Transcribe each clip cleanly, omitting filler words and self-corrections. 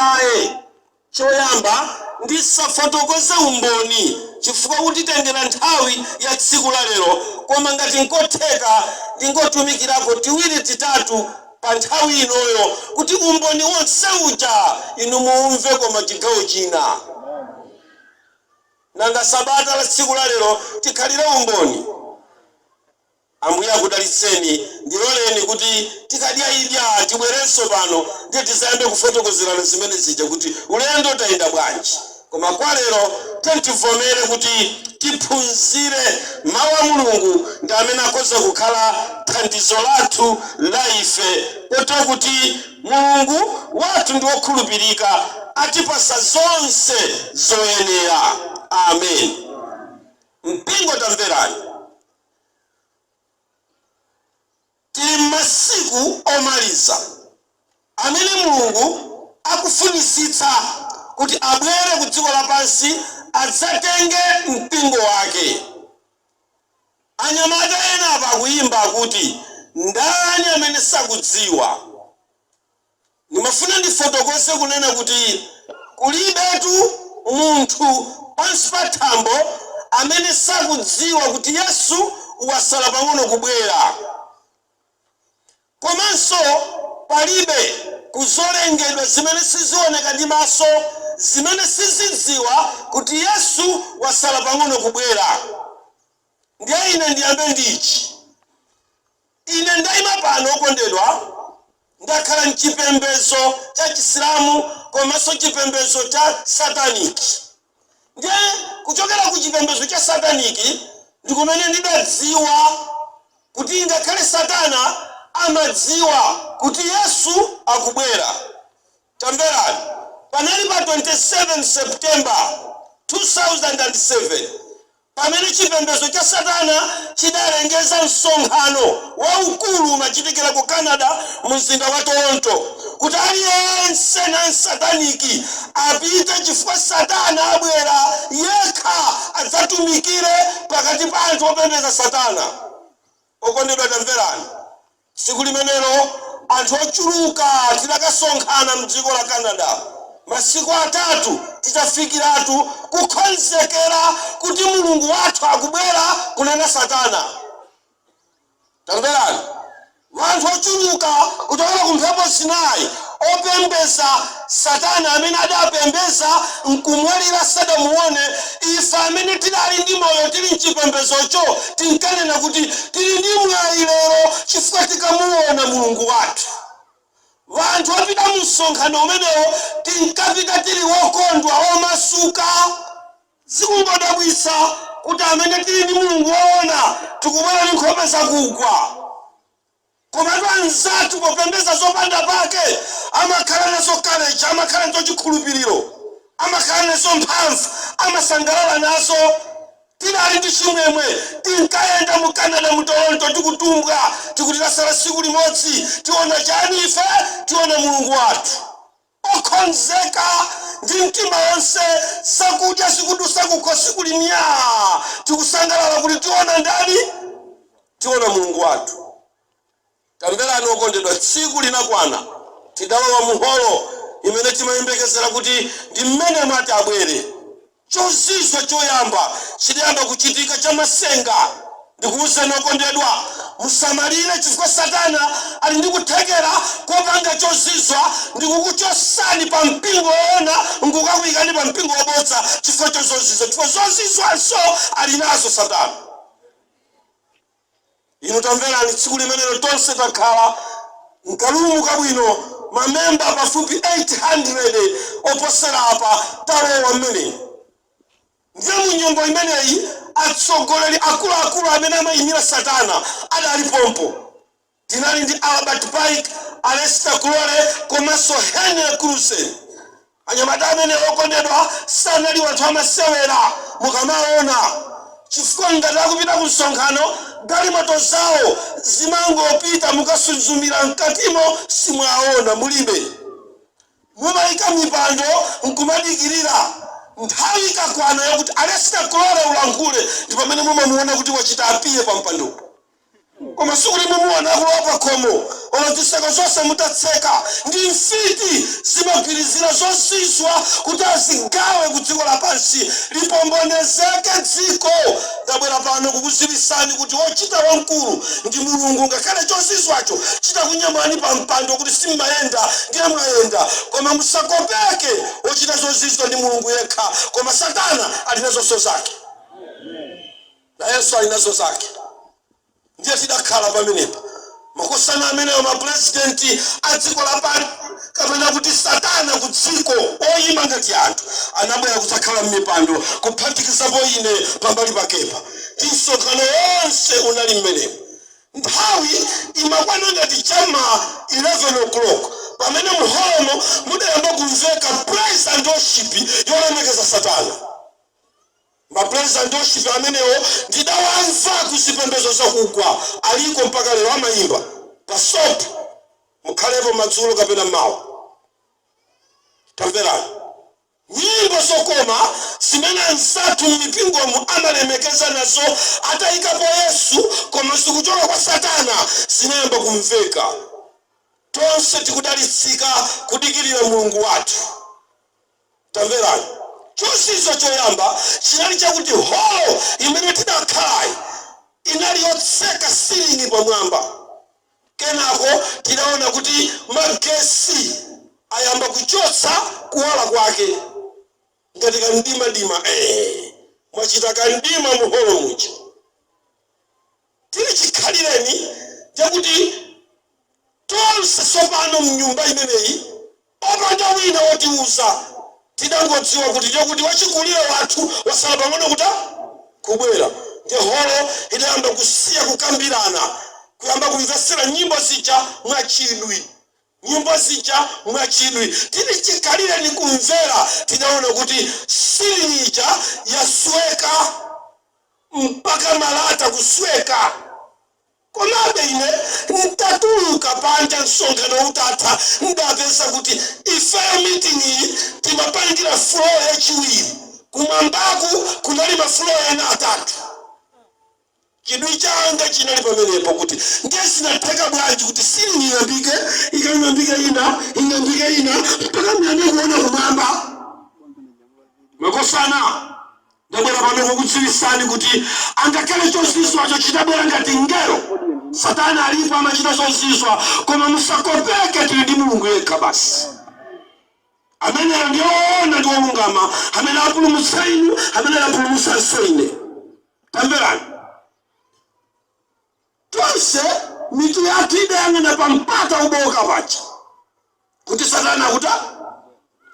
aye choyamba ndisafotokoze umboni chifukwa kuti tengera nthawi ya tsiku la lero koma ngati nkotheka ndingotumikirapo tiwiri titatu pa nthawi inoyo kuti umboni wonse uja inu muumve koma chigawo china. Nanga sabata la tsiku la lero tikhalire umboni. Ambuye akudalitseni, ndiloleni kuti tikadya idya tibwerenso pano ndiye tizayambe kufotokozerana zimene zija kuti ulendo tayenda bwanji. Koma kwa lero tentivomere kuti tiphunzire mawu a Mulungu ndi amene akhoza kukhala thandizo lathu la ife kotero kuti Mulungu wathu ndi wokhulupirika atipasa zonse zoyenera. Amen. Mpingo tamverani. Tili masiku omaliza amene Mulungu akufunisitsa kuti abwere ku dziko lapansi adzatenge mpingo wake. Anyamata ena akuyimba kuti ndani amene sakudziwa. Ndimafuna ndifotokoze kunena kuti kulibetu munthu pansi pa thambo amene sakudziwa kuti Yesu wasala pang'ono kubwera. Komanso palibe kuzolengedwa zimene sizioneka ndi maso zimene sizidziwa kuti Yesu wasala pang'ono kubwera. Ndiye ine ndiyambe ndichi. Ine ndayima pano okondedwa ndakhala mchipembedzo cha Chisilamu komanso chipembedzo cha Sataniki. Ndiye kuchokera ku chipembedzo cha Sataniki ndikumene ndidadziwa kuti ngakhale Satana amadziwa kuti Yesu akubwera. Tamverani, panali pa 27 September 2007 pamene chipembedzo cha Satana chidalengeza msonkhano waukulu umachitikira ku Canada mu mzinda wa Toronto kuti aliyense na Sataniki apite chifukwa Satana abwera yekha adzatumikire pakati pa anthu opembedza Satana. Okondedwa tamverani, tsiku limenelo anthu ochuluka tidakasonkhana mdziko la Canada. Masiku atatu titafikiratu kukonzekera kuti Mulungu wathu akubwera kunena Satana. Tamverani, wanthu ochuluka kuchokera ku mphepo zinayi opembeza Satana amene adapembeza nkumwalira sadamuone. Ife amene tidali ndi moyo tili mchipembezocho tinkanena kuti tili ndi mwayi lero chifukwa tikamuona Mulungu wathu. Wanthu opita mu msonkhano umenewo tinkapita tili wokondwa omasuka. Zikungodabwitsa kuti amene tili ndi Mulungu woona tikubwera ndi nkhope zakugwa. Koma anzathu popembeza zopanda pake amakhala nazo courage, amakhala nazo chikhulupiriro, amakhala nazo mphamvu, amasangalala nazo. Tinali ndi chimwemwe tinkayenda mu Canada mu Toronto tikutumbwa tikuti tasala tsiku limodzi tiona chani ife tiona Mulungu wathu okonzeka ndi mtima wonse sakudya sikudusa kukhosi kulimya tikusangalala kuti tiona ndani tiona Mulungu wathu. Tamverani okondedwa, tsiku linakwana tidalowa mu holo imene timayembekezera kuti ndi mmene mwati abwere. Chozizwa choyamba chidayamba kuchitika cha masenga. Ndikuwuzeni okondedwa, musamalire chifukwa Satana ali ndi kuthekera kopanga chozizwa ndikukuchosani pa mpingo woona nkukakuyikani pa mpingo wabodza chifukwa chozizwa. Chifukwa zozizwanso ali nazo Satana. Inu tamverani, tsiku limenelo tonse takhala mkalumu kabwino mamemba pafupi 800 oposera apa talowa mmene. Ndiye mu nyimbo imeneyi atsogoleri akuluakulu amene amayimira Satana adalipompo. Tinali ndi Albert Pike, Aleister Crowley komanso Henry Crusade. Anyamata amene okondedwa sanali wanthu amasewera mukamaona. Chifukwa ngati akupita ku msonkhano galimoto zawo zimangopita mukasuzumira mkatimo simwaona mulibe. Mumayika mipando nkumadikirira. Nthawi ikakwana yakuti Aleister Crowley ulankhule ndi pamene mumamuona kuti wachita apiye pa mpandopo. koma sikuli mumuona kulopa komo oloziseko zonse mutatseka ndi mfiti zimagwirizira zozizwa kuti azigawe ku dziko lapansi lipombonezeke dziko. Ndabwera pano kukuziwisani kuti wochita wamkulu ndi Mulungu, ngakhale chozizwacho chita kunyamani pa mpando kuti simmayenda ndiye mwayenda, koma musakopeke. Wochita zozizwa ndi Mulungu yekha, koma Satana ali nazo zake na Yesu ali nazo zake. Ndiye tidakhala pamenepa makosana ameneyo mapresidenti a dziko lapansi kapena kuti Satana ku dziko oyima ngati anthu anabwera kudzakhala m'mipando kuphatikizapo ine pambali pakepa. Msonkhano wonse unali mmenemo. Nthawi imakwana ngati chama 11 o'clock pamene muholomo mudayamba kumveka praise and worship yolemekeza Satana. Praise and worship amenewo ndidawamva kuzipembedzo zakugwa aliko mpaka lero amayimba pasopo mukhalepo madzulo kapena mawa. Tamverani nyimbo zokoma zimene ansathu m'mipingomo amalemekeza nazo atayikapo Yesu, koma zikuchoka kwa Satana zinayamba kumveka. Tonse tikudalitsika kudikirira Mulungu wathu. Tamverani chozizwa choyamba chinali chakuti holo imene tidakhala inali yotseka silingi pamwamba. Kenako tidaona kuti magesi ayamba kuchotsa kuwala kwake ngati kandima mwachita kandima muholo muja. Tili chikhalireni chakuti tonse tsopano mnyumba imeneyi opanda wina wotiuza tidangodziwa kuti wachikulire wathu wasala pang'ono kuti kubwera. Ndiye holo idayamba kusiya kukambirana, kuyamba kumvetsera nyimbo zija mwachidwi, nyimbo zija mwachidwi. Tili chikhalireni kumvera tidaona kuti silinja yasweka mpaka malata kusweka. Komabe ine ntatuluka panja msonkhano utatha ndapeza kuti ifeyo meeting iyi timapangira floor yachiwiri, kumwambaku kunali mafloor ena atatu. Chidwi changa chinali pamenepo kuti ndiye sinatheka bwanji kuti silingi ing'ambike ina mpaka mnyame kuona kumwamba. Makosana ndabwera pano kukudziwisani kuti angakhale chozizwacho chidabwera ngati ngelo, Satana alipo amachita zozizwa, koma musakopeke, tili ndi Mulungu yekha basi. Amene ndiona ndi wolungama, amene apulumutsa inu, amene apulumutsa ine. Tamverani tonse mitu yathu idayang'ana pampata uboka pacha kuti Satana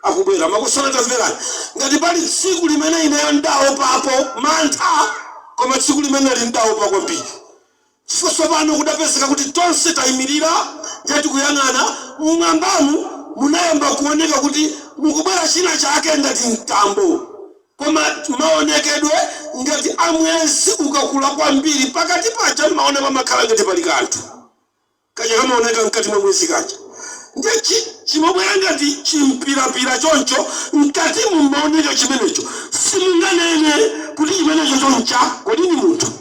akubwera. Makosana tamverani ngati pali tsiku limene ineyo ndawo papo mantha, koma tsiku limene ali ndawo pa kwambiri. Chifukwa pano kudapezeka kuti tonse tayimirira ngati kuyang'ana mumwambamu munayamba kuoneka kuti mukubwera china chake ngati mtambo, koma maonekedwe ngati amwezi ukakula kwambiri pakati pacha maone pamakhala ngati pali kanthu kaja kamaoneka mkati mwa mwezi kaja. Ndiye chimabwera ngati chimpirapira choncho mkati mumaoneka chimenecho simunganene kuti chimenecho choncha kodi ni munthu,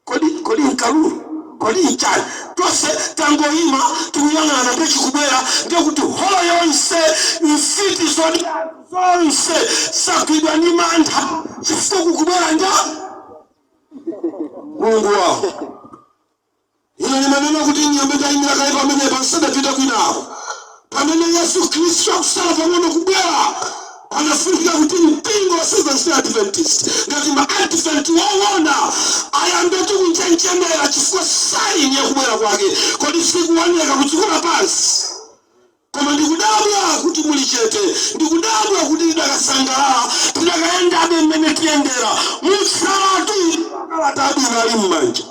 kodi nkalulu, kodi nchani. Tonse tangoyima tikuyang'ana ndi chikubwera, ndiye kuti holo yonse mfiti zonse sagwidwa ndi mantha chifukwa kukubwera nja Mulungu wawo. Ino nimanena kuti nyambe ndayimira kale pamene pasadapita kwinawo pamene Yesu Kristu akusala pang'ono kubwera. Anafunika kuti mpingo wa Seventh Day Adventist ngati ma-Advent wowona ayambe tikunjenjemera chifukwa saini yakubwera kwake, kodi sikuoneka kudziko lapansi. Koma ndikudabwa kuti muli chete, ndikudabwa kuti tidakasangalala, tidakayendabe mmene tiyendera musalatu kalatabu inali m'manja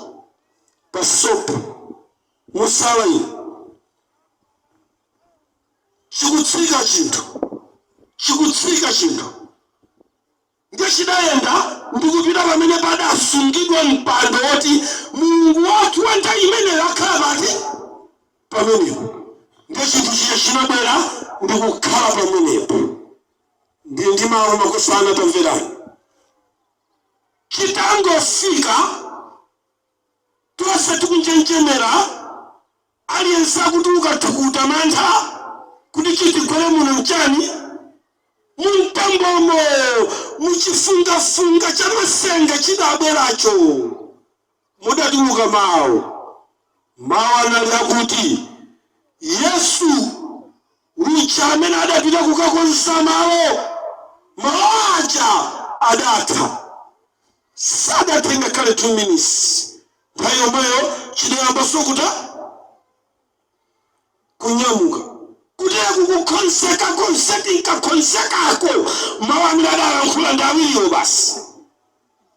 pasopo musala ino chikutsika chinthu ndiye chidayenda ndikupita pamene padasungidwa mpando woti Mulungu wathu wa nthawi imene yakhala pati pamenepo. Ndiye chinthu chiye chinabwera ndikukhala pamenepo. Ndiye ndimawu makosana tamverani. Chitangofika twese tukunjenjemera aliyense akutuka tukuta mantha kuti chitigwere muno mchani muntambomo muchifungafunga cha masenga chidabweracho mudatuluka mawu anali akuti Yesu ucha amene adapita kukakonza mawu aja adatha sadatenga kale 2 minutes nthawi yomweyo chidayamba sokuta kunyamuka kutera kukonsekako mawu amene adalankhula ndi awiriwo basi.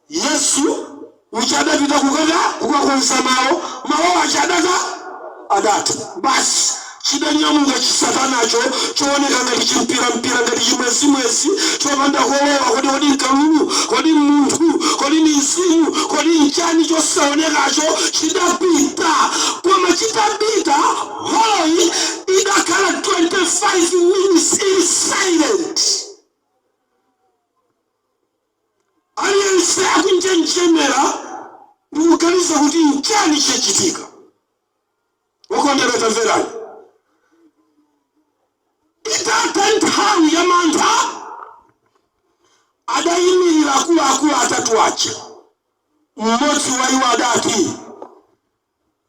Yesu ucha adapita kukakonza mawu aja adatha basi chidanyamuka chisatanacho chooneka ngati chimpira ngati chimwezimwezi chopanda kulowa kodi nkalulu kodi munthu kodi ni mzimu kodi nchani chosaonekacho chidapita koma chitapita holoyi idakhala 25 minutes in silent. Aliyense akunjenjemera ndikuganiza kuti nchani chachitika. Wakondera tamverani itatha nthawi ya mantha adayimirira akuluakulu atatu aja. Mmodzi wa iwo adati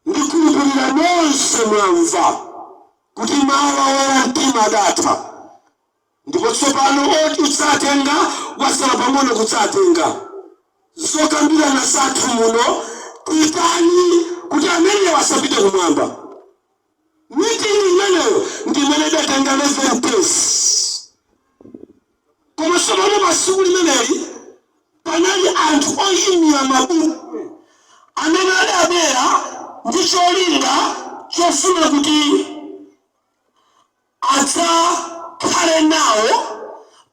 ndikhulupirira nonse mwamva kuti mawu a mtima adatha ndipo tsopano oti udzatenga wasala pang'ono kudzatenga zokambirana zathu muno pitani kuti amene wasapite kumwamba. Meeting imeneyo ndimene datenga 11 days. Koma tsopano masiku limeneli panali anthu oyimira mabuku amene adabwera ndi cholinga chofuna kuti adzakhale nawo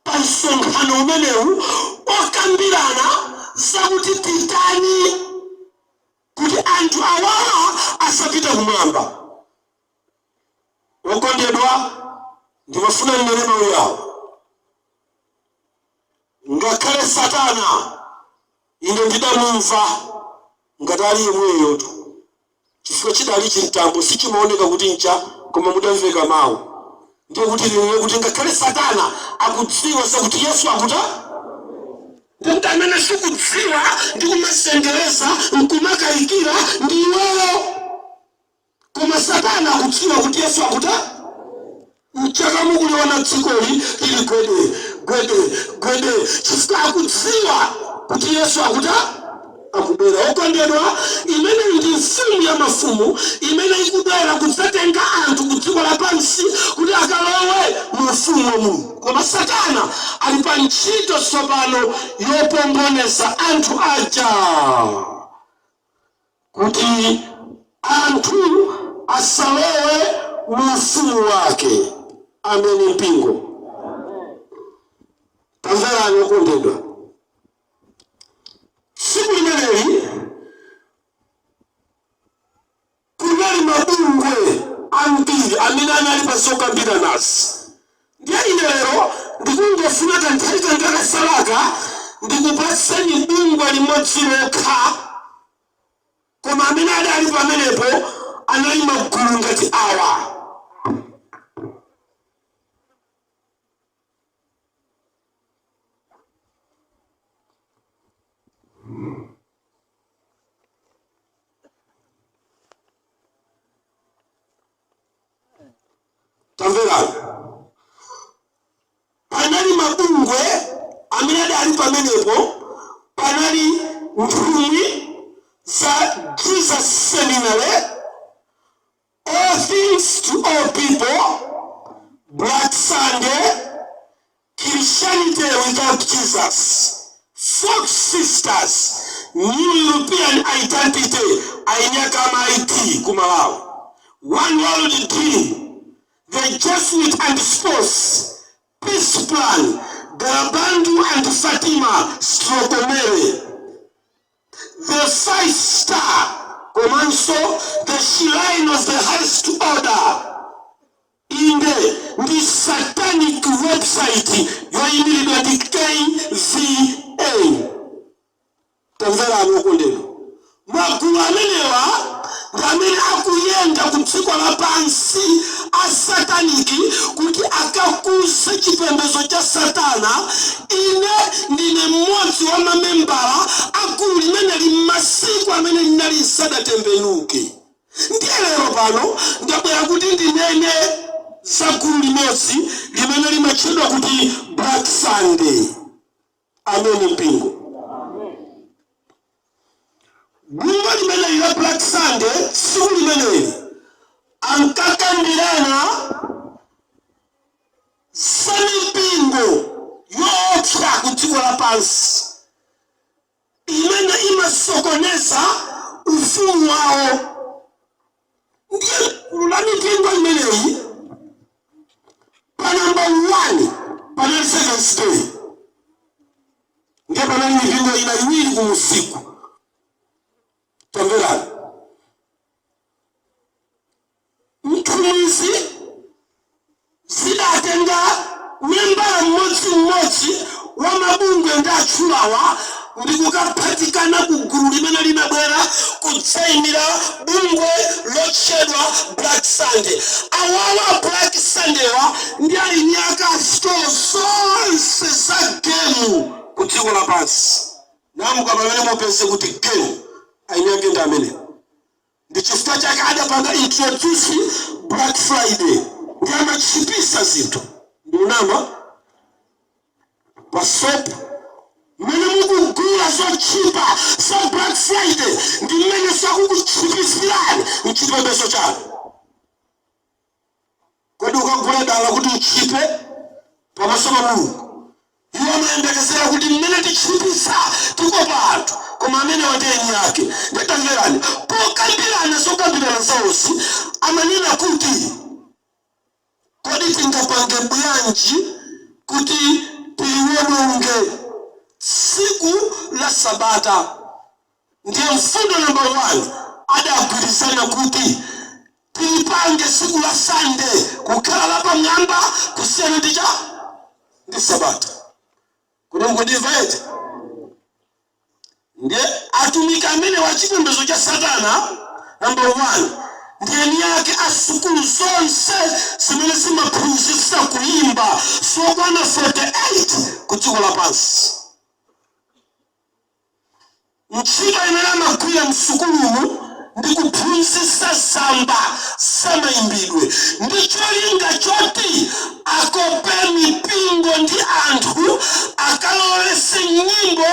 pa msonkhano umenewu okambirana zakuti pitani kuti anthu awawa asapite kumwamba. Okondedwa ndimafuna nnene mawu yawo ngakhale Satana ine ndidamumva ngati ali yemweyotu chifukwa chidali chintambo sichimaoneka kuti ncha koma mudamveka mawu ndiye kuti ngakhale Satana akudziwa zakuti Yesu akuta kuti amene sikudziwa ndi kumasengereza nkumakayikira ndi iweyo. Koma Satana akudziwa kuti Yesu akuta mchaka mukuliona dzikoli lili gwede chifukwa akudziwa kuti Yesu akuta akubwera. Okondedwa imene ndi mfumu ya mafumu imene ikubwera kudzatenga anthu ku dziko lapansi kuti akalowe mu ufumu mu. Koma Satana ali pa ntchito tsopano yopongonesa anthu aja kuti anthu asalowe mu ufumu wake. Ameni mpingo. Tamverani okondedwa. Siku limeneli kunali mabungwe ambiri amene anali pasokambira nasi. Ndiye ine lero ndikungofuna kanthawi kakasalaka ndikupatseni bungwe limodzi lokha koma amene adali pamenepo anali magulu ngati awa. Tamverani panali mabungwe amene adali pamenepo panali mphumi za Jesus Seminary, All Things to All People, Black Sunday, Christianity Without Jesus, Fox Sisters, New European Identity, Ainyakama IT, Kumalawi, One World Dream, the Jesuit and Sports, Peace Plan, Garabandu and Fatima Strokomere, the 5-star Komanso, the Shrine of the Highest Order, in the satanic website, yoimiridwa KVA. Tamvera okondedwa. magulu amenewa ngamene akuyenda kudziko lapansi asataniki kuti akakuse chipembedzo cha Satana. Ine ndine mmodzi wa mamembala agulu limene limasiku amene linali sadatembenuke. Ndiye lero pano ndabwera kuti ndinene za gulu limodzi limene limatchedwa kuti Black Sunday. Ameni mpingo. Gulu limene la Black Sunday siku limeneli ankakambirana za mipingo yoopsa kudziko lapansi imene imasokoneza ufumu wawo. Ndiye gulu la mipingo imeneyi pa namba 1 panali Seventh Day. Ndiye panali mipingo ina iwiri kumusiku. Tamverani. Mtumizi zidatenga membala mmodzi wa mabungwe ndatchulawa ndikukapatikana ku gulu limene linabwera kutsayimira bungwe lotchedwa Black Sunday. Awawa Black Sunday wa ndi ali ndi akastolo zonse za gemu ku dziko lapansi. Namuka pamene mupeze kuti gemu ayinyake ndi amene. Ndi chifukwa chake adapanga introduce Black Friday. Ndi amachipisa zinthu. Ndi unama pasopo mene mukugula zochipa za Black Friday ndi mmene sakukuchipisirani mchipembedzo chanu. Kodi ukagula dala kuti uchipe pamaso pa Mulungu, iwo amayembekezera kuti mmene tichipisa tiko panthu koma amene wateni yake. Ndatamverani pokambirana zokambirana zawonse amanena kuti kodi tingapange bwanji kuti tiliwononge siku la Sabata. Ndiye mfundo namba 1 adagwirizana kuti tilipange siku la Sunday kukhala lapamwamba kusiyana ndi Sabata. Kuna mkundiva eti? Ndiye atumika amene wa chipembedzo cha Satana namba 1 ndiye ni yake asukulu zonse zimene zimaphunzitsa kuimba sokwana 48 kudziko lapansi. Ntchito imene amagwira msukulumu ndi kuphunzitsa samba samayimbidwe. Ndi cholinga choti akope mipingo ndi anthu akalolese nyimbo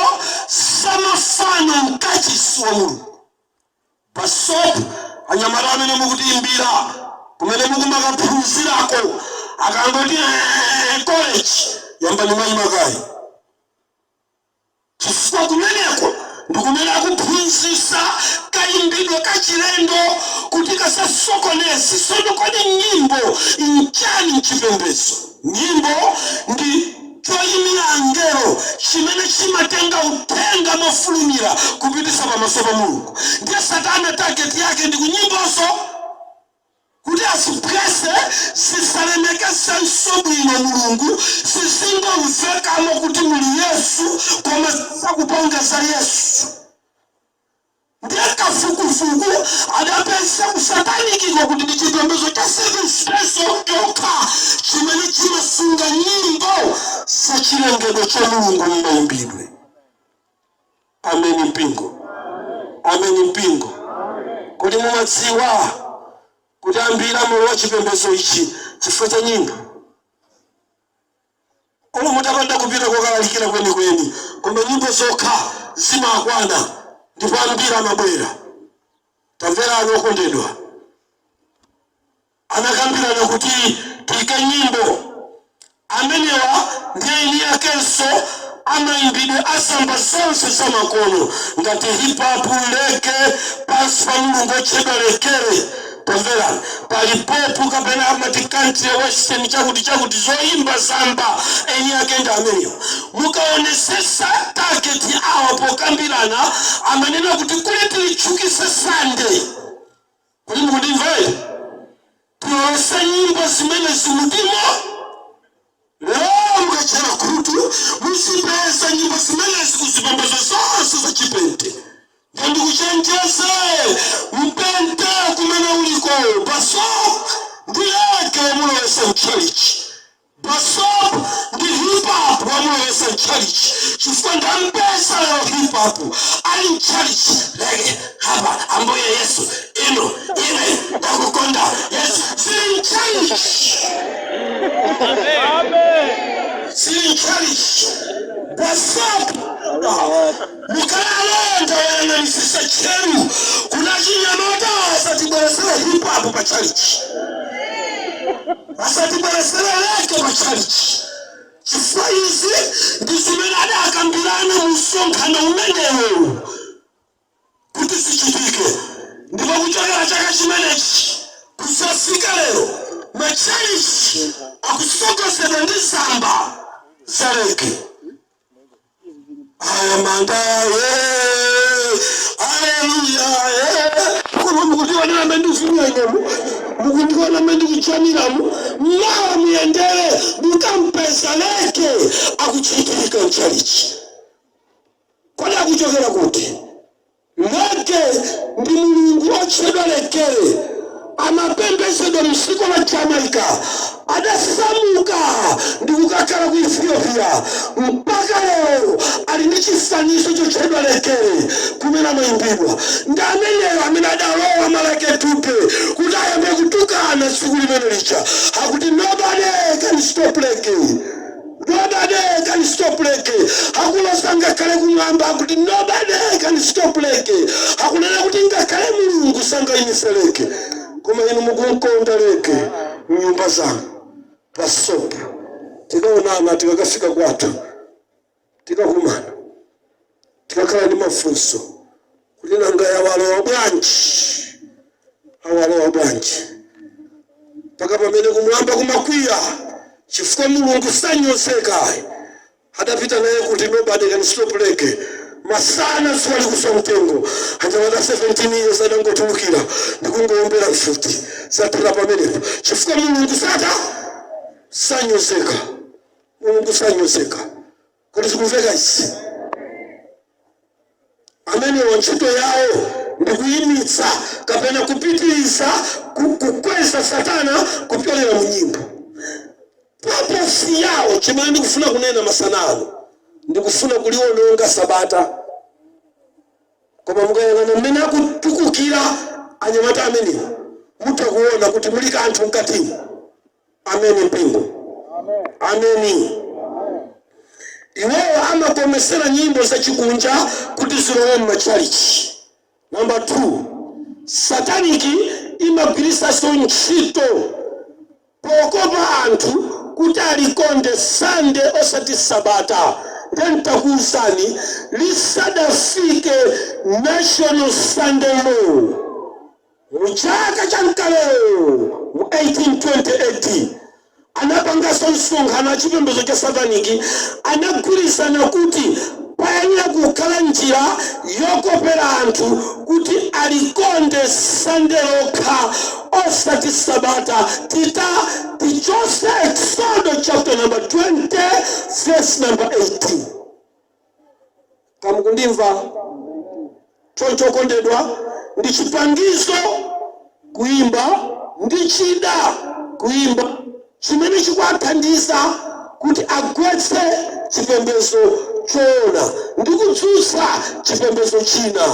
samafano mkachisi wa Mulungu. Pasopo anyamata amene mukutiimbira kumene mukumakaphunzirako akangoti college yambani mwayimakai. Chifukwa kumeneko ndikumene akuphunzitsa kayimbidwe kachilendo kuti kasasokonezi. Sono kodi nyimbo inchani mchipembedzo? Nyimbo ndi choyimira angelo chimene chimatenga uthenga mofulumira kupititsa pamaso pa Mulungu. Ndiye Satana target yake ndi kunyimbozo kuti asiphwese zisalemekeza bwino Mulungu, zisingomvekamo kuti muli Yesu koma sakupanga za Yesu. Ndiye kafukufuku adapeza kusataniki kuti ndi chipembedzo cha Seventh Day yokha chimene chimasunga nyimbo za chilengedwe cha Mulungu mmayimbidwe. Ameni mpingo. Ameni mpingo. Kodi mumadziwa kuti ambiri amowa chipembedzo ichi chifukwa cha nyimbo? Umu mutapanda kupita kokalalikira kwenikweni koma nyimbo zokha zimakwana ndipo ambiri amabwera. Tamverani okondedwa. Anakambirana kuti tike nyimbo amenewa ndiye ini yakenso amayimbidwe asamba zonse zamakono ngati hip hop, reggae, pansi pa Mulungu otchedwa lekere. Tamverani pali pop kapena amati country western chakuti zoyimba samba eni yake ndi amenewa. Mukaonesesa target awo pokambirana amanena kuti kuli tilichukise Sunday. Kuli mukundimva? Tiwese nyimbo zimene zimudimo lero mukachera kutu musipeza nyimbo zimene zikuzipembedzo zonse za chipente. Ndikuchenjeza mchalichi chifukwa ndampesa leo hip hop ali mchalichi lege hapa amboye Yesu ino ine ndakukonda Yesu si mchalichi si mchalichi basabu mukalonda yana nisisa cheru kuna chinyamata asati bwesela hip hop pachalichi asati bwesela leke pachalichi chifukwa izi ndizimene adakambirana musonkhano umenewo kuti sichitike ndipo kuchokera chaka chimenechi kusafika lero machalichi akusogozedwa ndi zamba zareke Hallelujah. Kuma mukutiwana mendu finyanyemu, mukutiwana mendu kuchaniramu, mwa muendele, mukampesa leke, akuchitirika mchalichi. Kwani akuchokera kuti? Leke ndi mulungu ochedwa lekele. Amapembesedwa msiko wa Jamaica adasamuka ndikukakhala ku Ethiopia mpaka lero ali ndi chifanizo chochedwa lekele kumene amayimbidwa ndi ameneyo amene adalowa maleke tupe kuti ayambe kutukana tsiku limene licha akuti nobody can stop leke. Nobody can stop leke. Hakulosa ngakhale kumwamba akuti nobody can stop leke. Hakunena kuti ngakhale mulungu sangayimise leke. Kuma inu mukunkonda leke nyumba zangu pasopa tikaonana tikakafika kwatu tikakumana tikakhala ndi mafunso kuti nanga yawalowa bwanji paka pamene kumwamba kumakwiya chifukwa mulungu sanyozeka adapita naye kuti nobody can stop leke masana swali kusamtengo hajawada 17 years adangotulukira ndikungombera mfuti zatira pamenepo chifukwa mulungu sanyozeka mulungu sanyozeka kuti sikumveka isi amene ntchito yawo ndikuyimitsa kapena kupitiriza kukweza satana kupyolera mu nyimbo purpose yawo chimene ndikufuna kunena masanano ndikufuna kuliwononga sabata koma mukayang'ana mmene akutukukira anyamata amenewo mutakuona kuti muli kanthu mkatimo. Ameni mpingo. Ameni. Iwewo amakomesera nyimbo za chikunja kuti zilowe machalichi. Number 2, sataniki imagwirisa ntchito pokopa anthu kuti alikonde sande osati sabata. Ntakuusani lisadafike National Sunday Law mchaka cha mkaleo mu 1828 anapanga msonkhano chipembedzo cha sataniki anagwirizana kuti payenera kukhala njira yokopera anthu kuti alikonde Sunday lokha osati sabata. Tichose Exodus chapter number 20 verse number 18. Kamukundimva choncho kondedwa ndi chipangizo kuimba ndi chida kuimba chimene chikwathandiza kuti agwetse chipembedzo choona ndi kutsutsa chipembedzo china.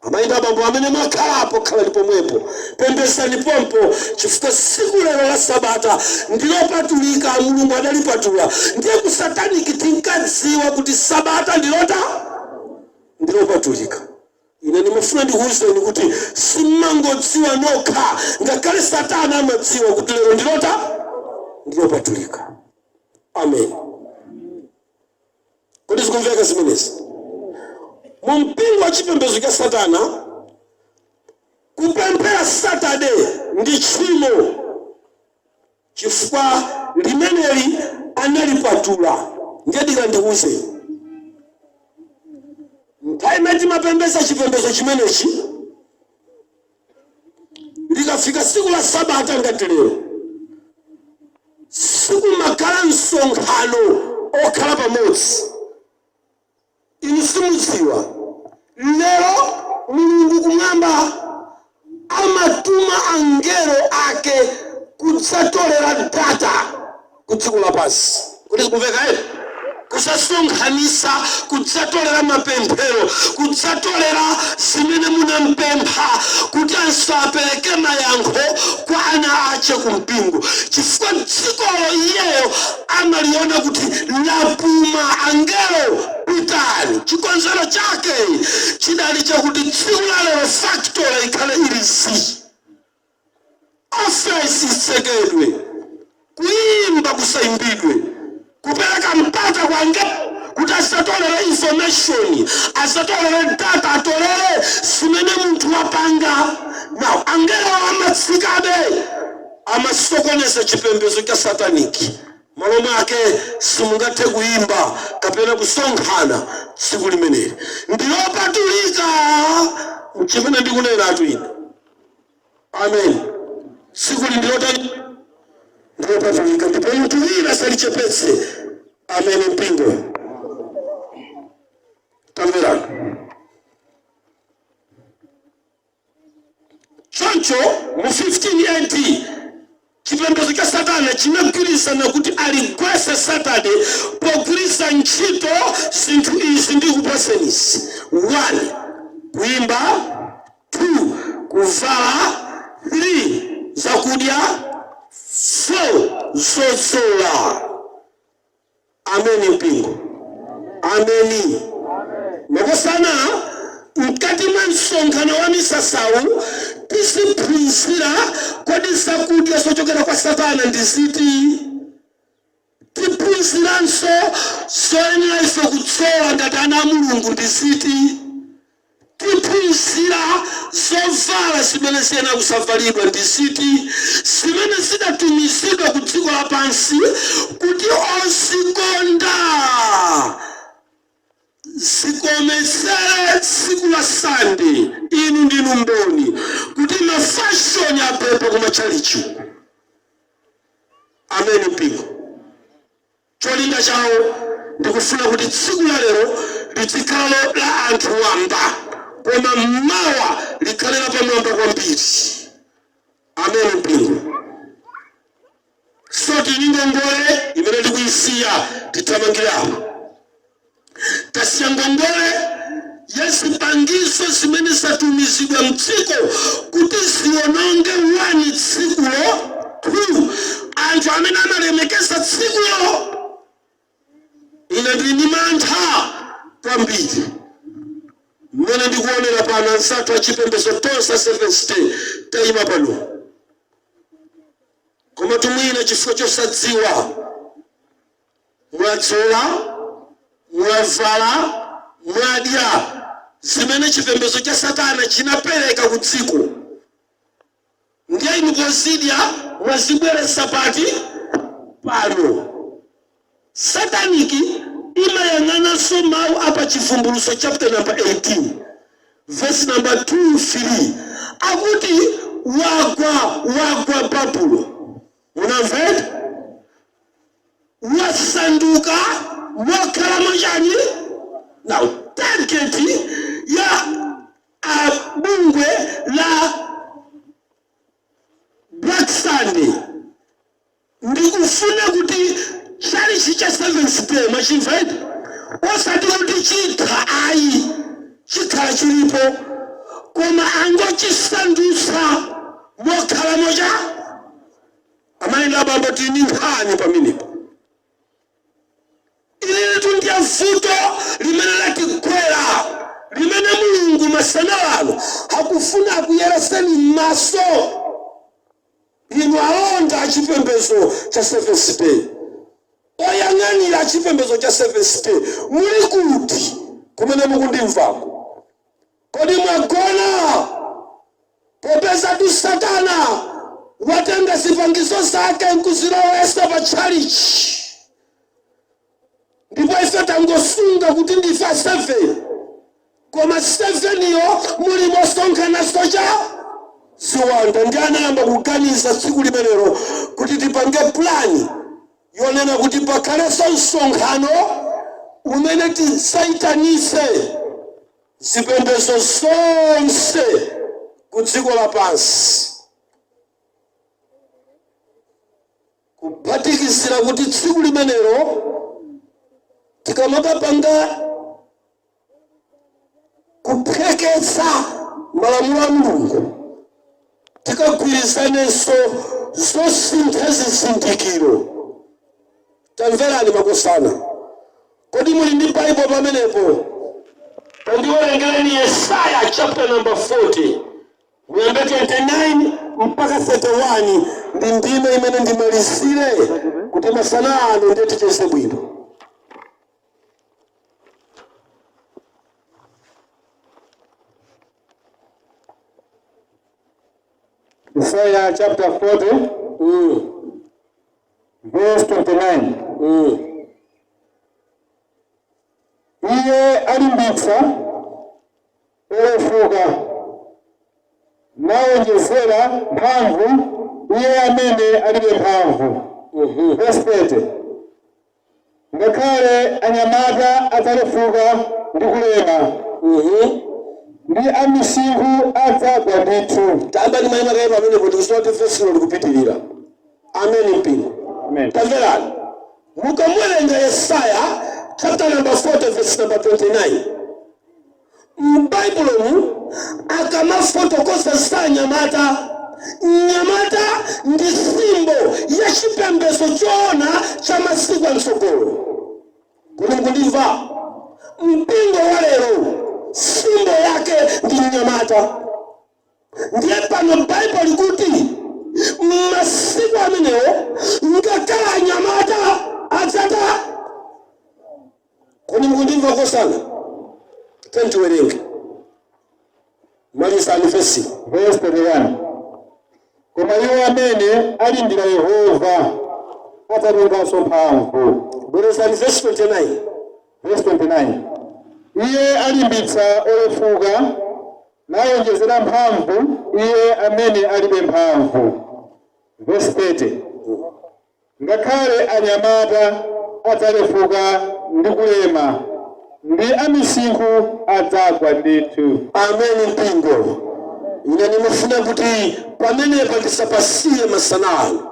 Amainda bambo amene makhalapo khala lipomwepo pembesani pompo chifukwa siku lero la sabata ndilopatulika mulungu adalipatula ndiye kusataniki tinkadziwa kuti sabata ndilopatulika. Ine ndimafuna ndikuwuzeni kuti simangodziwa nokha ngakhale satana amadziwa kuti lero ndilopatulika. Amen. Kuti zikumveka zimenezi mumpingo wa chipembedzo cha satana kupempera Saturday ndi tchimo chifukwa limeneli analipatula. Ndiye ndikuwuze nthawi timapembeza chipembedzo chimenechi likafika siku la sabata ngati lero siku makhala msonkhano okhala pamodzi. Inu simudziwa lero mulungu kumwamba amatuma angelo ake kudzatolera data ku dziko lapansi. Kuti zikumveka ere? kusasonkhanisa kudzatolera mapemphero kudzatolera zimene munampempha kuti asapereke mayankho kwa ana ache kumpingo chifukwa dzikolo iyeyo amaliona kuti lapuma angelo pitani. Chikonzero chake chidali chakuti tsiku la lero factory ikhale ilisi, ofesi isekedwe, kuimba kusaimbidwe, kupereka mpata kwa angelo kuti asatolere information, asatolere data, atolere zimene munthu wapanga. Now angelo amatsikabe amasokoneza chipembedzo cha sataniki. Malo mwake simungathe kuimba kapena kusonkhana tsiku limeneli. Ndilopatulika chimene ndikunena atu ine. Amen. Tsiku ndilopatulika ndipo munthu wina salichepetse. Amen mpingo. Tamverani. Choncho mu 15 AD chipembedzo cha Satana chinagwirizana kuti aligwetse Satana pogwiritsa ntchito zinthu izi ndi kupasenisi: 1 kuimba, 2 kuvala, 3 zakudya, 4 zosola. Amen mpingo. Amen. Makosana mkati mwa msonkhano wa misasawu tisiphunzira kodi zakudya zochokera kwa Satana ndi ziti. Tiphunziranso zoyenera ife kutsowa ngati ana a Mulungu ndi ziti. Tiphunzira zovala zimene ziyenera kusavalidwa ndi ziti, zimene zidatumizidwa ku dziko lapansi kuti ozikonda zikomesere tsiku la Sunday. Inu ndinu mboni kuti mafashoni apepe kumachalichi. Amen mpingo. Cholinga chawo ndikufuna kuti tsiku la lero likhale la anthu wamba koma mmawa likhale la pamwamba kwambiri. Amen mpingo. So ngongole imene ndikuyisiya tithamangirapo. Tasiya ngongole yezipangiso zimene zatumizidwa mdziko kuti ziwononge 1 tsikulo, 2 anthu amene amalemekeza tsikulo. Ine ndili mantha kwambiri mmene ndikuonera pano ansathu achipembedzo tonse Seventh Day tayima pano, koma tumwina chifukwa chosadziwa mwadzola, mwavala, mwadya zimene chipembedzo cha Satana chinapereka ku dziko. Ndiye inu pozidya mwazibweretsa pati pano. Sataniki imayang'ananso mawu apa Chivumbulutso chapter number 18 verse number 2-3 akuti wagwa Babulo. Unamvera? Wasanduka wakhala manjani. Now target ya bungwe la Black Sunday ndikufuna kuti chalichi cha Seventh Day machimvera osati kuti chitha ayi chikhala chilipo koma angochisandutsa mokhala moja. Amayi abambo tini nkhani pamenepo. Ili tundia vuto limene latikwera limene Mulungu masana wano hakufuna akuyeretseni maso. Inu alonda chipembedzo cha Seventh Day, oyang'anira chipembedzo cha Seventh Day, muli kuti kumene mukundimvako? Kodi mwagona popeza tu Satana watenga zipangizo zake nkuzilowesa pa chalichi? Ndipo ife tangosunga kuti ndife 7 koma 7 yo muli mosonkhana socha ziwanda. Ndi anayamba kuganiza tsiku limenelo kuti tipange plani yonena kuti pakhalenso msonkhano umene tisaitanise zipembedzo zonse ku dziko lapansi, kuphatikizira kuti tsiku limenelo tikamapanga kupekesa malamulo a Mulungu tikagwirizanenso zosintha zizindikiro. Tamverani makosana. Kodi muli ndi Bible pamenepo? Tandiwerengereni Yesaya chapter number 40 kuyamba 29 mpaka 31 ndi ndime imene ndimalizire kuti masana ano ndiye ticheze bwino. Isaiah chapter 40 verse 29. Iye alimbitsa olefuka nawonjezera mphamvu iye amene alibe mphamvu. Verse 30. Ngakhale anyamata adzalefuka ndi kulema, ndi amisinkhu adzagwa ndithu. Tamba ni mayima kaya pamene kuti kusoti verse lo likupitirira. Amen mpingo. Amen. Tamverani. Mukamwerenga Yesaya chapter number 40 verse number 29. M'Bible akamafotokoza za nyamata. Nyamata ndi simbo ya chipembedzo choona cha masiku amsogolo. Kodi mukundimva? Mpingo wa lero simbo yake ndi nyamata. Ndiye pano Bible likuti masiku amenewo ngakhala nyamata adzata. Kodi mukundimva kosana? Tiwerenge. Malizani verse 31. Koma iwo amene alindira Yehova adzatenganso mphamvu. Bwerezani verse 29. Verse 29. Iye alimbitsa olefuka nawonjezera mphamvu iye amene alibe mphamvu. Verse 30. Ngakhale anyamata adzalefuka ndi kulema, ndi amisinkhu adzagwa ndithu. Amen mpingo. Ine nimefuna kuti pamenepa tisapasiye masanano.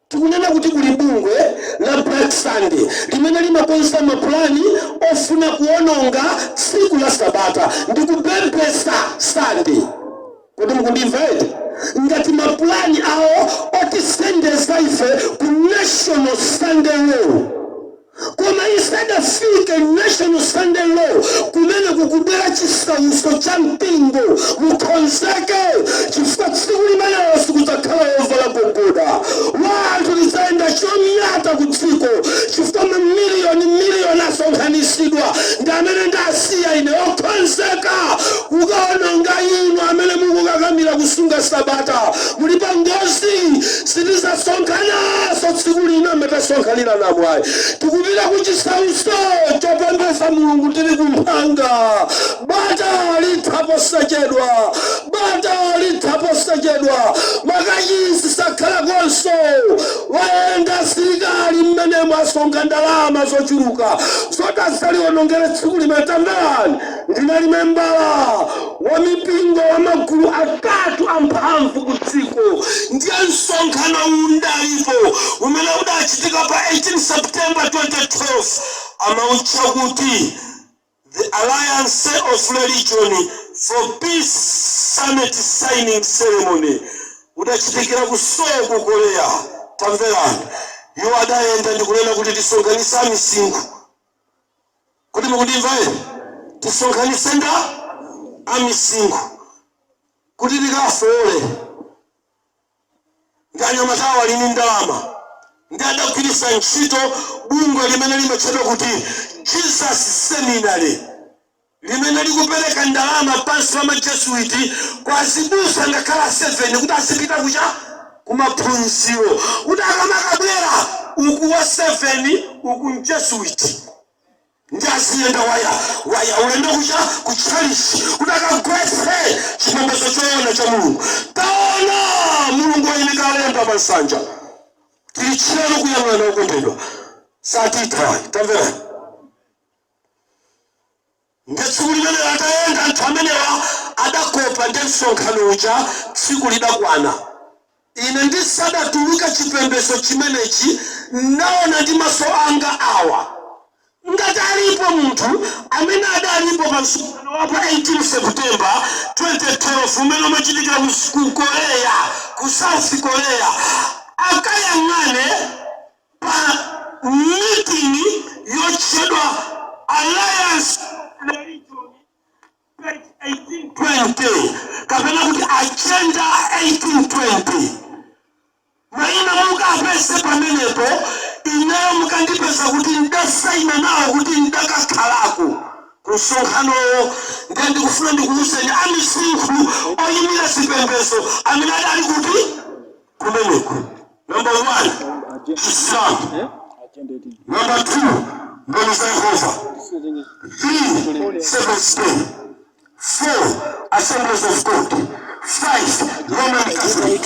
Tikunena kuti kuli bungwe la Black Sunday limene limakonza maplani ofuna kuononga tsiku la Sabata ndi kupempesa Sunday. Kodi mukundimva eti? Ngati maplani awo otisendeza ife ku National Sunday Law. Koma isadafike National Sunday Law kumene kukubwera chisauso cha mpingo mukonzeke chifukwa tsiku limenelo sikudzakhala ovala gogoda. Wanthu lidzaenda chomyata ku dziko chifukwa mamiliyoni asonkhanitsidwa ndi amene ndasiya ine okonzeka kukaononga inu amene mukukakamira kusunga Sabata. Muli pa ngozi sitidzasonkhananso tsiku lino metasonkhanira namwayi. Tikupita kuchisauso chopembedza Mulungu tili kumphanga. Bata lithaposachedwa. Bata lithaposachedwa. Makachisi sakhala konso. Waenda asilikali mmene mwasonga ndalama zochuluka zotasalionongere tsiku limene. Tamverani. Ndinali membala wa mipingo wa magulu atatu amphamvu ku dziko. Ndiye msonkhano undalipo umene udachitika pa 18 September 2012 amautcha kuti the Alliance of Religion for Peace Summit Signing Ceremony udachitikira ku Seoul ku Korea. Tamverani. Iwo adayenda ndikunena kuti tisonkhanitse amisinkhu. Kodi mukundimva ere? Tisonkhanitse amisinkhu kuti tikafole. Ndi anyamatawa lini ndalama. Ndi adagwiritsa ntchito bungwe limene limatchedwa kuti Jesus Seminary limene likupereka ndalama pansi pa majesuiti kwa azibusa ngakhala 7 kuti azipita kucha kumaphunziro. Kuti akamakabwera uku wa 7 uku mjesuiti ndi aziyenda waya ulendo kucha kuchalishi kuti akagwetse chipembedzo choona cha Mulungu. Taona Mulungu wayinika alemba masanja. Tilichero kuyang'ana okondedwa. Satita. Tamverani. Ngetsiku limene atayenda anthu amenewa adakopa ndi msonkhano uja tsiku lidakwana. Ine ndisadatuluka chipembedzo chimenechi naona ndi maso anga awa. Ngati ali muntu amene adalipo pa msonkhano wa 18 September 2012 umene umachitikira ku Korea, ku South Korea, akayang'ane pa meeting yochedwa Alliance Religion page 1820 kapena kuti agenda 1820 maina muka apese pamenepo inayo mukandipesa kuti ndasaina nawo kuti ndakakhalako kusonkhano ndi kufuna ndikuwuzeni amisinkhu oyimira zipembedzo amene adali kuti kumeneko. Number 1, Islam. Number 2, mboni za Yehova. 3, Seventh Day. 4, Assemblies of God. 5, Roman Catholic.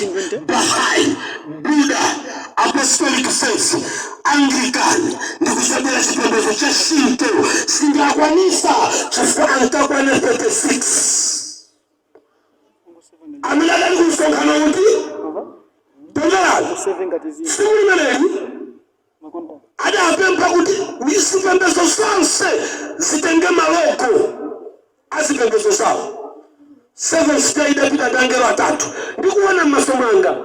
Baha'i, Buddha, Apostolic Faith, Anglican. Ndikusabira chipembedzo cha Shinto. Singakwanisa chifukwa antakwana 36. Amina dali kusonkhano kuti Donald, simuli meneni ada apempa kuti isipembezo sanse zitenge maloko azipembezo zawo. 7th Day idapita ndangelo atatu. Ndikuona masomo anga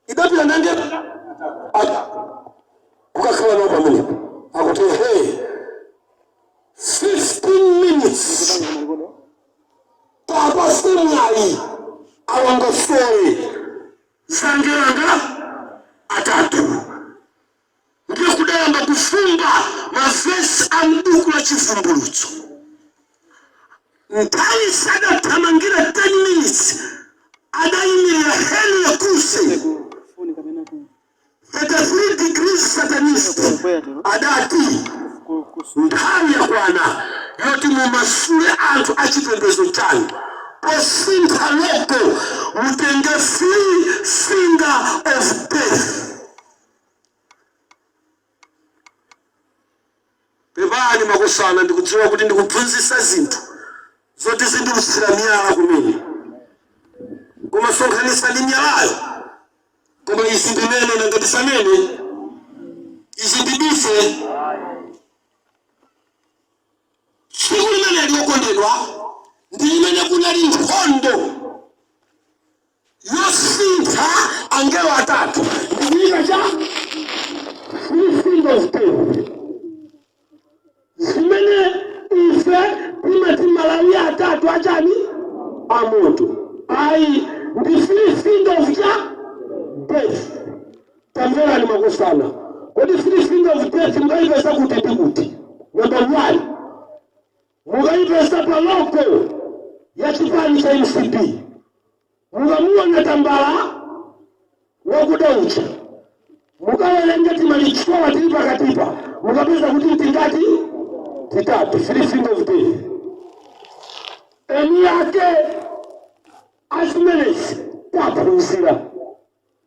idapita ndangelo atatu kukakhala nawo pamenepo akuti hey 15 minutes papa semwayi awangofori sangeranga atatu ndiyo kudayamba kufunga mavesi ambuku la chivumbulutso. Nthawi sadatamangira 10 minutes adayimirira heli yakuse 33 degrees satanist adati nthawi yakwana yoti mumasule anthu achipembedzo chanu posintha loko mutenge free finger of death. Bebani makosana ndikudziwa kuti ndikuphunzitsa zinthu zoti zindikusira miyala kumene koma sonkhanisa ndi miyalayo koma izi ndimene nangatisamene izi ndibife tsiku limene liyokondedwa ndi limene kunali nkhondo yosintha angelo atatu ndikuika cha free finger of death zimene ife timati Malawi atatu achani amoto ayi ndi free finger of death. Tamverani makosana kodi free finger of death mukayipesa kuti ndi kuti. Number 1, mukayipesa paloko ya chipani cha MCP mukamuona tambala wakuda ucha mukawerenga timalichikola tili pakatipa mukapeza kuti mtingati titatu free finger of death. Eni yake asimenesi taphunzira.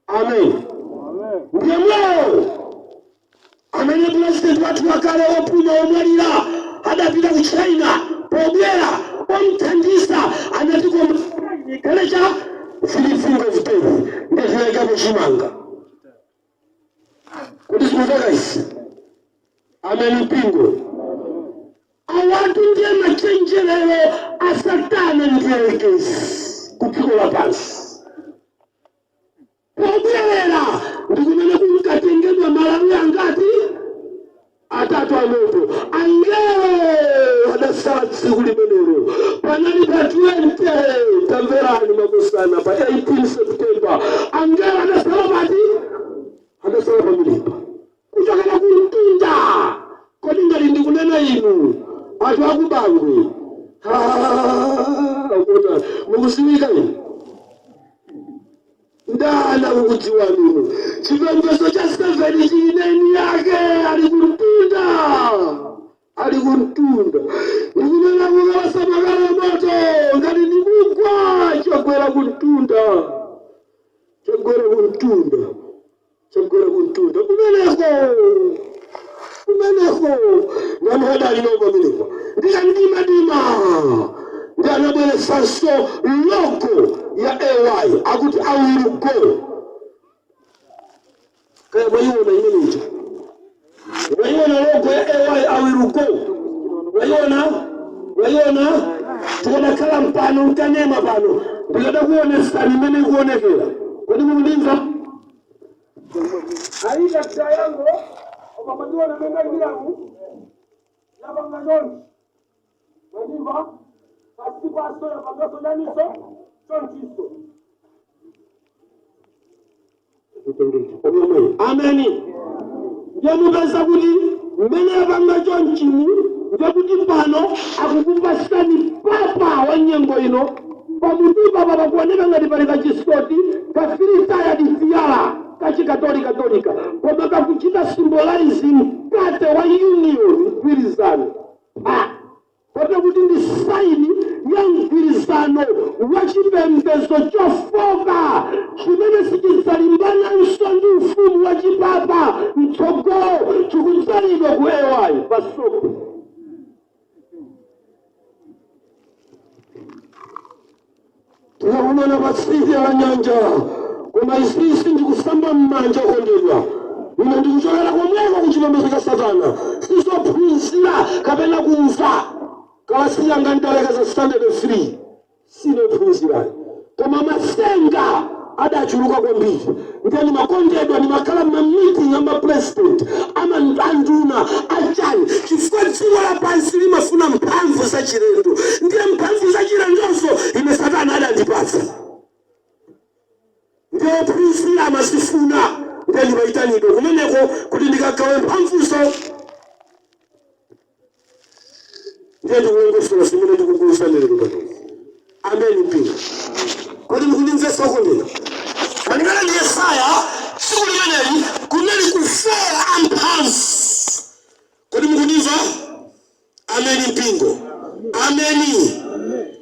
Amen. Ndiye mleo amene president watu wakale opuma omwalira adapita ku China pobwera omthandisa anatiko kalecha free finger of death ndezileka muchimanga kuti sikuzaka isi. Amen mpingo. Awatu ndiye machenjerero asatana ndiyerekezi kupiko la pansi. Pobwera ndikumene kumukatengedwa Malawi angati atatu amoto angelo adasala tsiku limenelo panali pa 20 tamverani makosana pa 18 September angelo adasala pati adasala pamilimba kuchokera kumtunda kodi ngati ndikunena inu atu akubangwe akota mukusiwika inu ndana ukudziwa nino chipembedzo cha 7 chineni yake ali kuntunda ndikunena mukawasamakala moto ngati ndikugwa chogwera kuntunda kumeneko ngamuhadali nomba minekwa ndikandimadima ndanabwere fanso logo ya AY akuti awirugo kaya mwayiwona imeneja mwayiwona logo ya AY awirugo wayona tikadakhala mpano mkanema pano ndikadakuonesani mmene kuonekera kodi mukundimva aida kida yango opamadiona mengailirangu yapanganyoni mandimva pasipaso yapangaso yaniso chonchiso ameni ndiyamupeza kuti mmene yapanga chonchini ndiyekuti pano akukupasani papa wa nyengo ino pamutupa papa kuoneka ngati pali kachisoti kafiritayadi fiyala kachikatolika koma kakuchita symbolize mkate wa union mgwirizano kote kuti ndi saini ya mgwirizano wa chipembedzo chofoka chimene sichidzalimbananso ndi ufumu wa chipapa mtsogolo chikudzalidwa ku AI pasoko tikakumana patsinde la nyanja koma isisi ndikusamba m'manja okondedwa ine ndikuchokera komweko kuchipembedzo cha satana sizophunzira kapena kumva kalasiyanga ndalekeza standard 3 sinophunzirani koma masenga adachuluka kwambiri ndiyani makondedwa ndimakhala m'mameeting amapresident amanduna achani chifukwa dziko lapansi limafuna mphamvu zachilendo ndiye mphamvu zachilendonso ine satana adandipatsa ndiye ophunzira amazifuna ndiye ndimayitanidwa kumeneko kuti ndikagawe mphamvuzo ndiye ndikulongosola simene ndikukuusanirero pano ameni mpingo kodi mukundimvesa okondedwa malingana ndi Yesaya tsiku limeneli kunali kufera amphamvu kodi mukundimva ameni mpingo ameni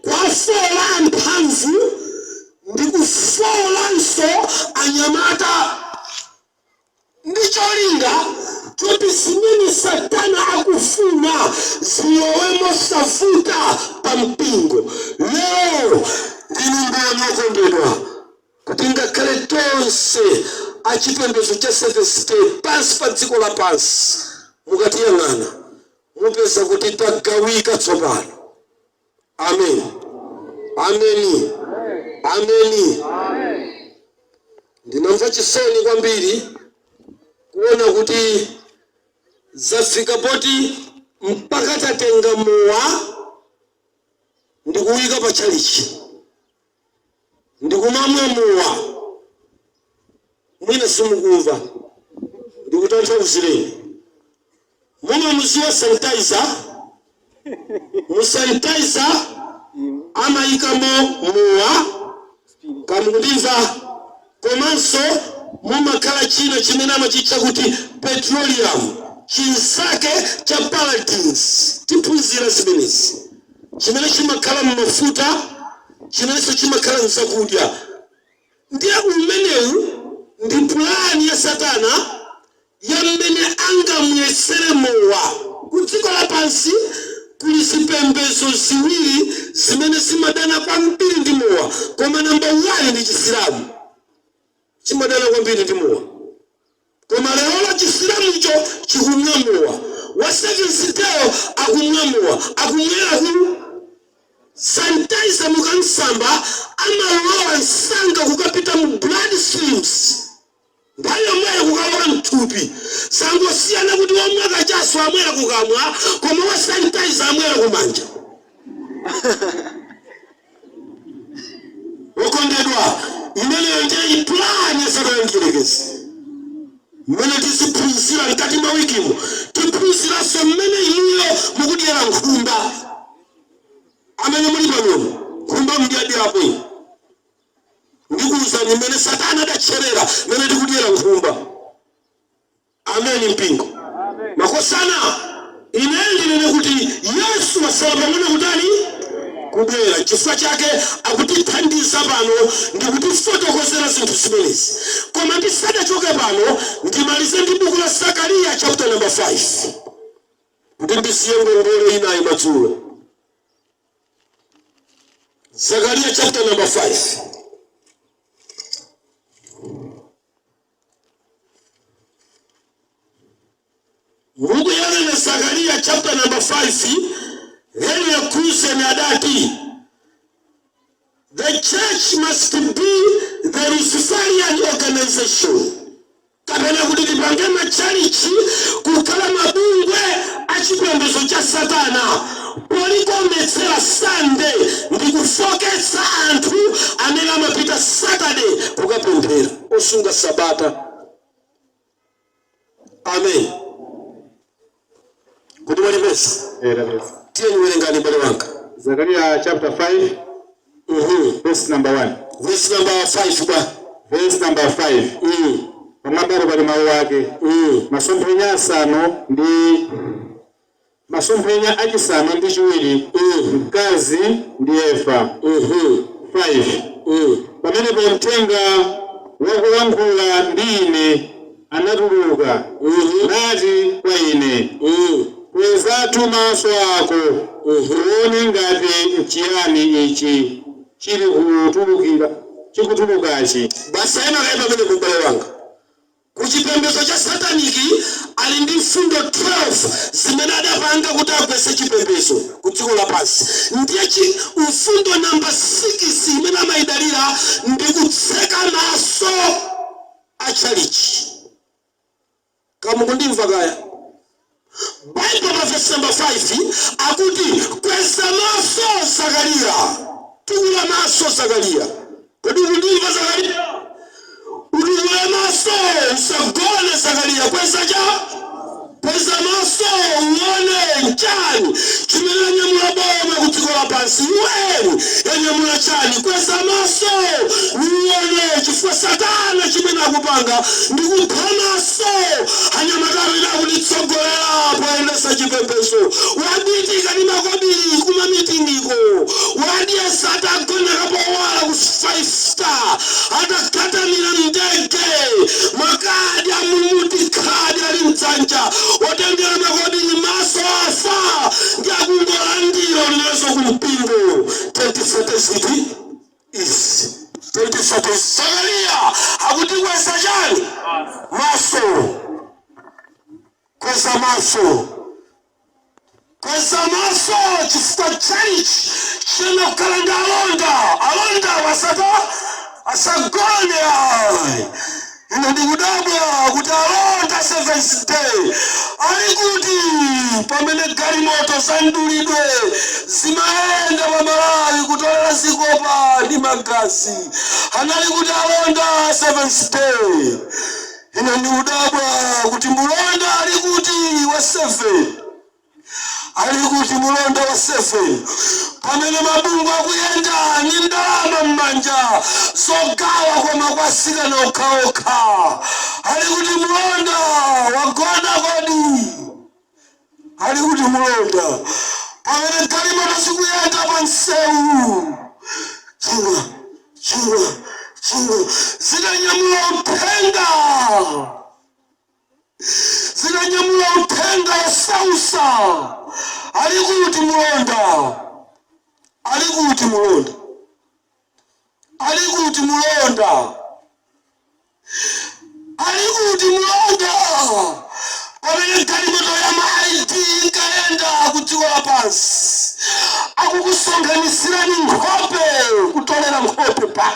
kwafera amphamvu ndikufolanso anyamata ndicholinga kuti zimene satana akufuna zilowemo savuta pa mpingo lero ndinu mboni okondedwa kuti ngakhale tonse achipembedzo cha Seventh Day pansi pa dziko lapansi mukatiyang'ana mupeza kuti tagawika tsopano amen ameni ameni ndinamva chisoni kwambiri kuona kuti zafika poti mpaka tatenga mowa ndikuwika pa chalichi ndikumamwa mowa mwina simukumva ndikutanthauzireni mumwe muziwa sanitizer musanitizer amayikamo mowa kamukundimva komanso mumakhala china chimene amachitcha kuti petroleum chinsake cha paladins tiphunzira zimenezi chimene chimakhala m'mafuta chimenenso chimakhala mzakudya ndiye umenewu ndi pulani ya satana ya mmene angamuyesere mowa ku dziko lapansi kuli zipembedzo ziwiri zimene zimadana kwambiri ndi mowa koma namba 1 ndi chisilamu chimadana kwambiri ndi mowa koma lero chisilamucho chikumwa mowa wa Seventh Day akumwa mowa akumwera ku sanitizer mukansamba amalowa nsanga kukapita mu blood streams nthawi yomweyo kukalowa mthupi sangosiyana kuti womwe akachaso amwera kukamwa koma wa sanitizer amwera kumanja okondedwa imeneyo ndiye ipulani ya satana ndiyerekezi mmene tiziphunzira mkati mwa wikimo tiphunziranso mmene inuyo mukudyera nkhumba amene muli panomo nkhumba mudyadyerapo ndikuwuzani mmene satana adatcherera mmene tikudyera nkhumba ameni mpingo makosana ine ndinene kuti Yesu wasala pamene kutani kubwera chifukwa chake akutithandiza pano ndikutifotokozera zinthu zimenezi koma ndisadachoke pano ndimalize ndi buku la Zakariya chapter number 5 kuti ndisiye ngongole inayi madzulo Zakariya chapter number 5 Mungu yana na Zakariya chapter number 5 Spurgeon adati, the church must be the Luciferian organization. Kapena kuti tipangema chalichi kukhala mabungwe achipembedzo cha Satana. Polikometsera Sunday ndi kufoketsa anthu amene amapita Saturday kukapemphera osunga Sabata. Amen. Kuti wali pesa? Tiye niwerengani mbale wanga. Zechariah chapter 5. Verse number 1. Verse number 5 ba. Verse number 5. Pamabaro bali mawu ake. Masomphenya asanu ndi masomphenya achisanu ndi chiwiri. Mkazi ndi Efa. 5. Pamene pamtenga wakulankhula ndi ine anatuluka. Nati kwa ine. Kwezatu maso ako. Uone ngati chiyani ichi chili kutulukira chikutulukachi. Basi ena kaiba mene kumbale wanga. Kuchipembezo cha Sataniki ali ndi mfundo 12 zimene adapanga kuti agwetse chipembezo kudziko lapansi. Ndiye mfundo namba 6 imene amayidalira ndi kutseka maso achalichi. Kama kundimva kaya? Bible verse number 5 akuti kweza maso Zakaria. Tukula maso Zakaria. Kodi kundimva Zakaria? Uliwe maso usagone Zakaria. Kweza maso uone nchani chimene nyamula boma kudziko lapansi. Iweni yanyamula chani. Kweza maso uone chifukwa Satana chimene akupanga ndi kupha maso anyamakalo ina kulitsogolera poyendesa chipembezo. Waditika ni makobiri kuma mitingiko. Wadiya Sata agona kapowala ku 5 star. Atakatamira ndege. Makadi amumuti kadi ali mtsanja. Watendera makobiri maso afa. Ndiakungola ndilo lineso kumpingo. 24 city is 24 Zakaria. Akuti kweza chani? Maso. Kweza maso. Kweza maso chifukwa chalichi chena kukalanga alonda wasata asagone ai. Ino ndikudabwa kuti alonda 7th day. Ali kuti pamene galimoto zandulidwe zimaenda pamalawi kutolera zikopa ndi magazi. Anali kuti alonda 7th day. Ino ndikudabwa kuti mulonda ali kuti wa 7. Ali kuti mulonda wa 7. Pamene mabungu akuyenda ni ndalama m'manja zogawa kwa makwasika na okhaokha. Ali kuti mulonda wagona kodi. Ali kuti mulonda pamene galimoto zikuyenda pa msewu. Chunga zinanyamula uthenga. Zinanyamula uthenga osausa. Ali kuti mulonda. Ali kuti mulonda. Ali kuti mulonda. Ali kuti mulonda. Pamene galimoto ya maiti ikaenda kudziko lapansi. Akukusonkhanitsirani nkhope kutolera nkhope pa.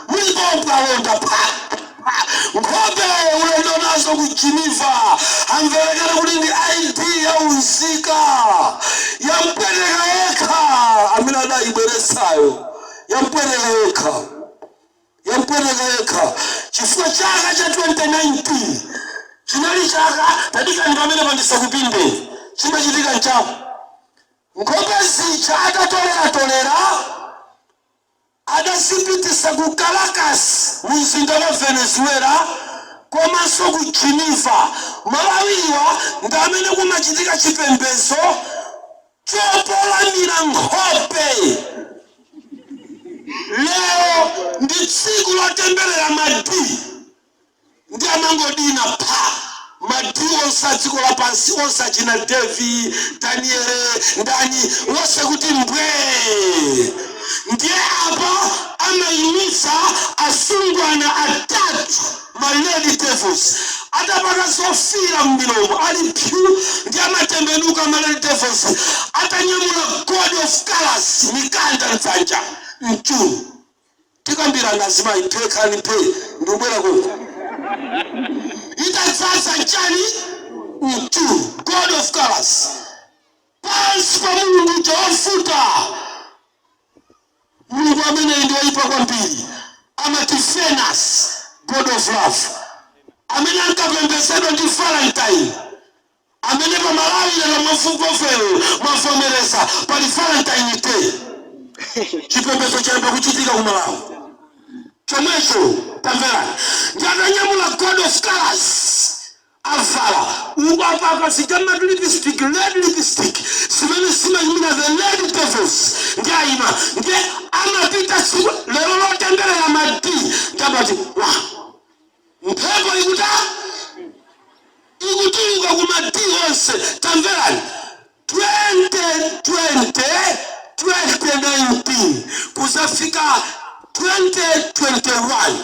Mulipo alonda pa. Nkhope ulendo nazo ku Geneva. Amverekera kuti ndi ID ya unzika. Yampwereka yekha amene adayibweretsayo. Yampwereka yekha. Chifukwa chaka cha 2019 chinali chaka tadika ndi pamene pandisa kupinde. Chimachitika nchapo. Nkhope zicha adatolera adasipitisa ku Caracas mumzinda wa Venezuela komanso ku Geneva. Malawiwa ndi amene kumachitika chipembezo chopolamira nkhope. Leo ndi tsiku lotemberera madi. Ndi amangodina pa. Madi onse adziko lapansi onse achina Devi, Daniele, ndani wose kuti mbwe. Ndiye apa amaimisa asungwana atatu malady devils atapaka zofira mmilomo ali pyu ndi amatembenuka malady devils atanyamula god of colors mikanda mdzanja mchunu tikambira ngazima iphekani phe ndubwera koko itatsaza njani mchunu god of colors pansi pa Mulungu jofuta Mulungu amene ndio ipa kwambiri amati Venus god of love amene ankapembedzedwa ndi Valentine amene pa Malawi na mafukofero mavomereza pali Valentine Day chipembedzo chayamba kuchitika ku Malawi chomwecho tamverani ndi atanyamula god of colors avala upapaka sijama lipstick red lipstick simene simanyimina the red devils ndi ayima ndi amapita siku lero lotembera ya madi ndabati wa mphepo ikutuluka kumadi onse tamverani 2019 kuzafika 2021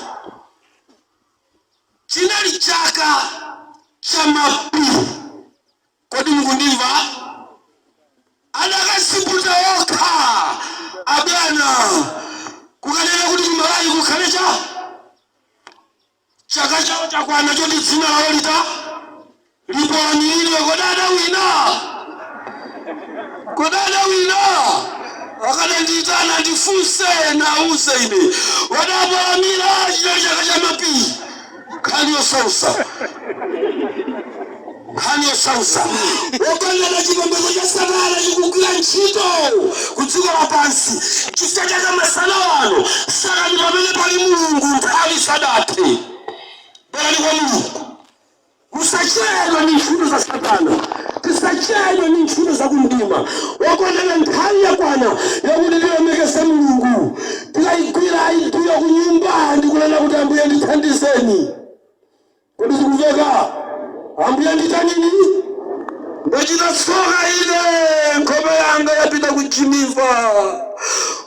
chinali chaka cha mapiri kodi mukundimva adakasiputa okha abana kukanena kuti Malawi kukhale chaka chawo chakwana choti dzina lawo lipolanyilidwe kodada wina akadanditana ndifunse nauze ine wadapolamira chino chaka cha mapiri Khanyo sausa wakana chipembedzo cha Satana chikugwira ntchito kudziko lapansi chifukwa cha masana wano saka ndi pamene pali Mulungu nthawi sadate bwerani kwa Mulungu musachedwe ndi ntchito za Satana tisachedwe ndi ntchito za kumdima wakondana nthawi yakwana yakuti tilemekeze Mulungu tikayigwira ayiduya ku nyumba ndikunena kuti Ambuye ndithandizeni kodi zikumveka Ambuye nditanini ndachita tsoka ine nkhope yanga yapita kuchimiva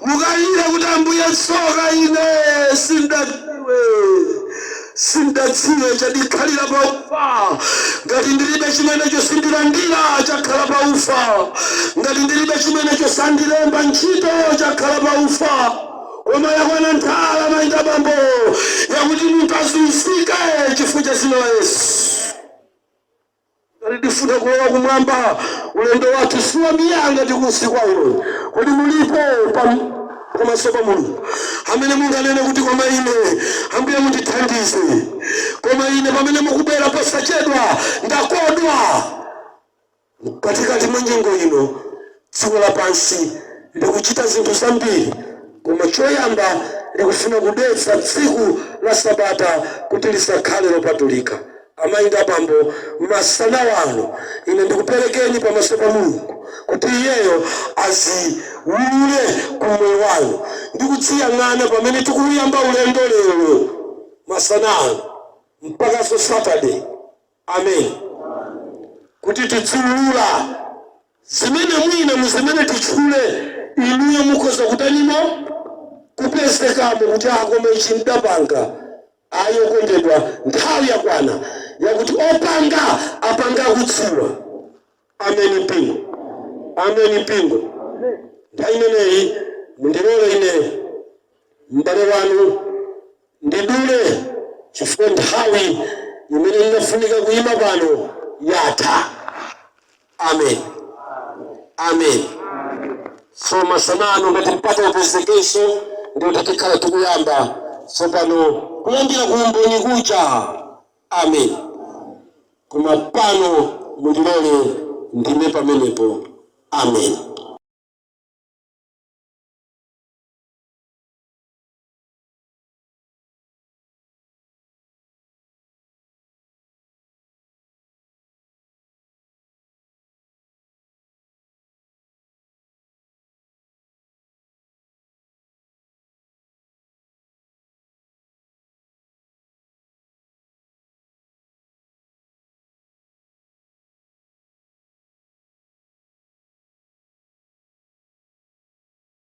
mukalire kuti Ambuye tsoka ine sindadziwe chadikhalira pa ufa ngati ndilibe chimenecho sindilandira chakhala pa ufa ngati ndilibe chimenecho sandilemba ntchito chakhala pa ufa koma yakwana nthala mayinda bambo yakuti munthu azunzike chifukwa cha dzina la Yesu ndifuna kulowa kumwamba ulendo wathu siwa miyanga tikusikwa ulo kodi mulipo pamaso pa Mulungu amene munganene kuti koma ine Ambuye mundithandize koma ine pamene mukubwera posachedwa ndakodwa katikati mwa nyengo ino dziko lapansi likuchita zinthu zambiri koma choyamba likufuna kudetsa tsiku la Sabata kuti lisakhale lopatulika amayi ndi abambo masana wano ine ndikuperekeni pamaso pa Mulungu kuti iyeyo aziwulule kumoyo wanu ndikudziyang'ana pamene tikuyamba ulendo lero masana ano mpaka so Saturday amen kuti tidziwulula zimene mwina muzimene tichule inuyo mukhoza kutanimo kupezekamo kuti akoma ichi ndapanga ayokondedwa nthawi yakwana yakuti opanga apanga kudziwa amen mpingo nthawi imeneyi mundilole ine m'bale wanu ndidule chifukwa nthawi imene inafunika kuyima pano yatha amen so masana ano ngati mpata upezekeso ndio tatikhala tikuyamba tsopano kuyambira kuumboni kucha amen koma pano mundilole ndime pamenepo amen